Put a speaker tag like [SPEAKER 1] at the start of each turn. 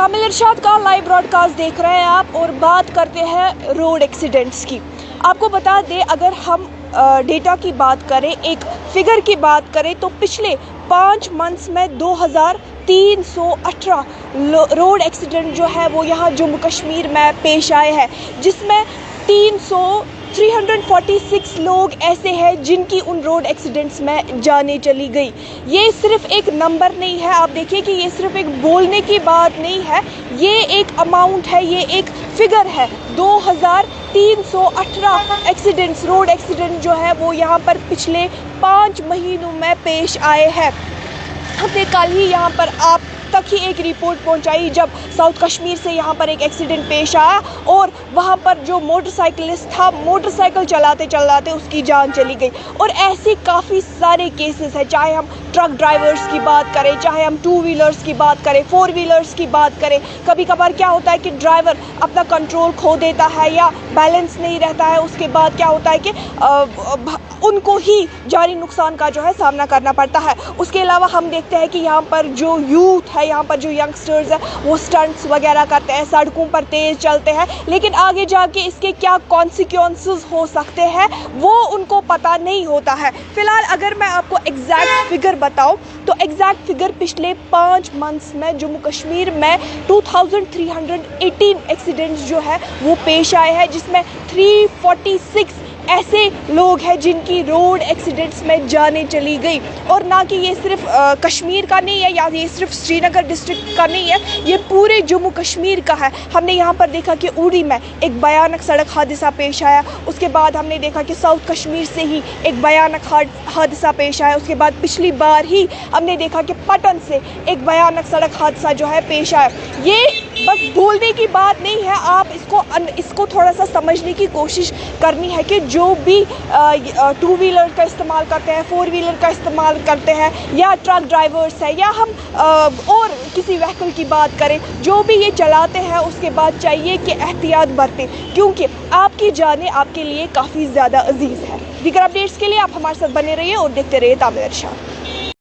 [SPEAKER 1] तामिल इरशाद का live broadcast देख रहे हैं आप और बात करते हैं रोड एक्सीडेंट्स की। आपको बता दें, अगर हम डेटा की बात करें, एक फिगर की बात करें, तो पिछले 5 मंथ्स में 2318 रोड एक्सीडेंट जो है वो यहाँ जम्मू कश्मीर में पेश आए हैं, जिसमें 346 लोग ऐसे हैं जिनकी उन रोड एक्सीडेंट्स में जानें चली गई। ये सिर्फ एक नंबर नहीं है, आप देखिए कि ये सिर्फ एक बोलने की बात नहीं है, ये एक अमाउंट है, ये एक फिगर है। 2318 एक्सीडेंट्स, रोड एक्सीडेंट जो है वो यहाँ पर पिछले 5 महीनों में पेश आए हैं। हमने कल ही यहाँ पर आप तक ही एक रिपोर्ट पहुंचाई जब साउथ कश्मीर से यहाँ पर एक एक्सीडेंट पेश आया और वहाँ पर जो मोटरसाइकिलिस्ट था, मोटरसाइकिल चलाते चलाते उसकी जान चली गई। और ऐसी काफ़ी सारे केसेस हैं, चाहे हम ट्रक ड्राइवर्स की बात करें, चाहे हम 2 व्हीलर्स की बात करें, 4 व्हीलर्स की बात करें। कभी कभार क्या होता है कि ड्राइवर अपना कंट्रोल खो देता है या बैलेंस नहीं रहता है, उसके बाद क्या होता है कि उनको ही जानी नुकसान का जो है सामना करना पड़ता है। उसके अलावा हम देखते हैं कि यहाँ पर जो यूथ है, यहाँ पर जो यंगस्टर्स हैं, वो स्टंट्स वगैरह करते हैं, सड़कों पर तेज़ चलते हैं, लेकिन आगे जाके इसके क्या कॉन्सिक्वेंसेस हो सकते हैं वो उनको पता नहीं होता है। फिलहाल अगर मैं आपको एग्जैक्ट फिगर बताऊं तो एग्जैक्ट फिगर पिछले 5 मंथ्स में जम्मू कश्मीर में 2318 एक्सीडेंट्स जो है वो पेश आए हैं, जिसमें 346 ऐसे लोग हैं जिनकी रोड एक्सीडेंट्स में जानें चली गई। और ना कि ये सिर्फ कश्मीर का नहीं है या ये सिर्फ श्रीनगर डिस्ट्रिक्ट का नहीं है, ये पूरे जम्मू कश्मीर का है। हमने यहाँ पर देखा कि उड़ी में एक भयानक सड़क हादसा पेश आया, उसके बाद हमने देखा कि साउथ कश्मीर से ही एक भयानक हादसा पेश आया, उसके बाद पिछली बार ही हमने देखा कि पटन से एक भयानक सड़क हादसा जो है पेश आया। ये बस बोलने की बात नहीं है, आप इसको थोड़ा सा समझने की कोशिश करनी है कि जो भी 2 व्हीलर का इस्तेमाल करते हैं, 4 व्हीलर का इस्तेमाल करते हैं, या ट्रक ड्राइवर्स है, या हम और किसी व्हीकल की बात करें, जो भी ये चलाते हैं उसके बाद चाहिए कि एहतियात बरतें, क्योंकि आपकी जानें आपके लिए काफ़ी ज़्यादा अजीज़ है। दीगर अपडेट्स के लिए आप हमारे साथ बने रहिए और देखते रहिए तामिल इरशाद।